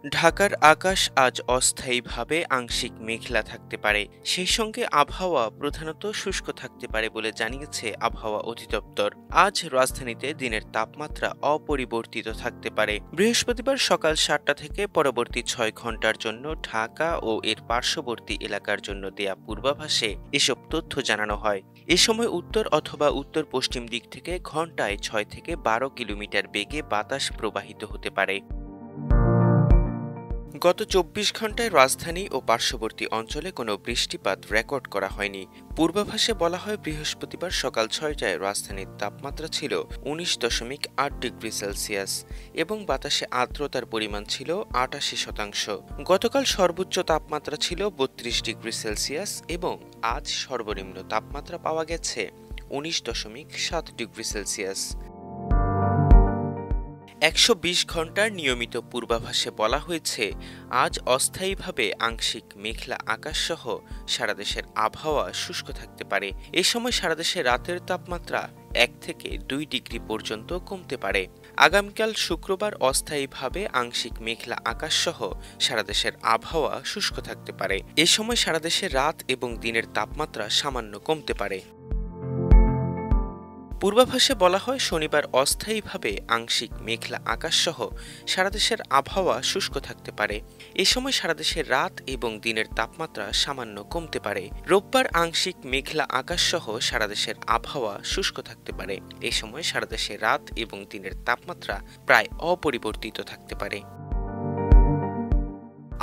ঢাকার আকাশ আজ অস্থায়ীভাবে আংশিক মেঘলা থাকতে পারে, সেই সঙ্গে আবহাওয়া প্রধানত শুষ্ক থাকতে পারে বলে জানিয়েছে আবহাওয়া অধিদপ্তর। আজ রাজধানীতে দিনের তাপমাত্রা অপরিবর্তিত থাকতে পারে। বৃহস্পতিবার সকাল ৭টা থেকে পরবর্তী ৬ ঘন্টার জন্য ঢাকা ও এর পার্শ্ববর্তী এলাকার জন্য দেয়া পূর্বাভাসে এসব তথ্য জানানো হয়। এ সময় উত্তর অথবা উত্তর পশ্চিম দিক থেকে ঘন্টায় ৬ থেকে ১২ কিলোমিটার বেগে বাতাস প্রবাহিত হতে পারে। গত ২৪ ঘন্টায় রাজধানী ও পার্শ্ববর্তী অঞ্চলে কোনো বৃষ্টিপাত রেকর্ড করা হয়নি। পূর্বাভাসে বলা হয়, বৃহস্পতিবার সকাল ৬টায় রাজধানীর তাপমাত্রা ছিল ১৯.৮ ডিগ্রি সেলসিয়াস এবং বাতাসে আর্দ্রতার পরিমাণ ছিল ৮৮%। গতকাল সর্বোচ্চ তাপমাত্রা ছিল ৩২ ডিগ্রি সেলসিয়াস এবং আজ সর্বনিম্ন তাপমাত্রা পাওয়া গেছে ১৯.৭ ডিগ্রি সেলসিয়াস। ১২০ ঘন্টার নিয়মিত পূর্বাভাসে বলা হয়েছে, আজ অস্থায়ীভাবে আংশিক মেঘলা আকাশসহ সারা দেশের আবহাওয়া শুষ্ক থাকতে পারে। এ সময় সারা দেশে রাতের তাপমাত্রা ১ থেকে ২ ডিগ্রি পর্যন্ত কমতে পারে। আগামীকাল শুক্রবার অস্থায়ীভাবে আংশিক মেঘলা আকাশসহ সারা দেশের আবহাওয়া শুষ্ক থাকতে পারে। এ সময় সারা দেশে রাত এবং দিনের তাপমাত্রা সামান্য কমতে পারে। পূর্বাভাসে বলা হয়, শনিবার অস্থায়ীভাবে আংশিক মেঘলা আকাশসহ সারা দেশের আবহাওয়া শুষ্ক থাকতে পারে। এ সময় সারা দেশের রাত এবং দিনের তাপমাত্রা সামান্য কমতে পারে। রোববার আংশিক মেঘলা আকাশসহ সারা দেশের আবহাওয়া শুষ্ক থাকতে পারে। এ সময় সারা দেশের রাত এবং দিনের তাপমাত্রা প্রায় অপরিবর্তিত থাকতে পারে।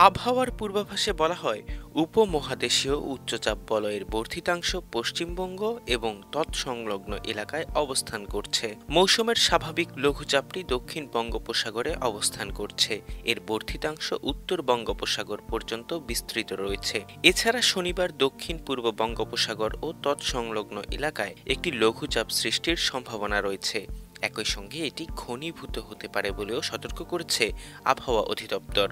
আবহাওয়ার পূর্বাভাসে বলা হয়, উপমহাদেশীয় উচ্চচাপ বলয়ের বর্ধিতাংশ পশ্চিমবঙ্গ এবং তৎসংলগ্ন এলাকায় অবস্থান করছে। মৌসুমের স্বাভাবিক লঘুচাপটি দক্ষিণ বঙ্গোপসাগরে অবস্থান করছে। এর বর্ধিতাংশ উত্তর বঙ্গোপসাগর পর্যন্ত বিস্তৃত রয়েছে। এছাড়া শনিবার দক্ষিণ পূর্ব বঙ্গোপসাগর ও তৎসংলগ্ন এলাকায় একটি লঘুচাপ সৃষ্টির সম্ভাবনা রয়েছে। একই সঙ্গে এটি ঘনীভূত হতে পারে বলেও সতর্ক করেছে আবহাওয়া অধিদপ্তর।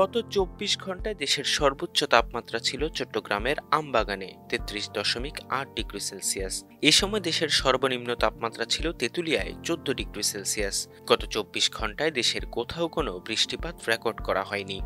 গত ২৪ ঘন্টায় দেশের সর্বোচ্চ তাপমাত্রা ছিল চট্টগ্রামের আমবাগানে ৩৩.৮ ডিগ্রি সেলসিয়াস। এ সময় দেশের সর্বনিম্ন তাপমাত্রা ছিল তেঁতুলিয়ায় ১৪ ডিগ্রি সেলসিয়াস। গত ২৪ ঘন্টায় দেশের কোথাও কোনো বৃষ্টিপাত রেকর্ড করা হয়নি।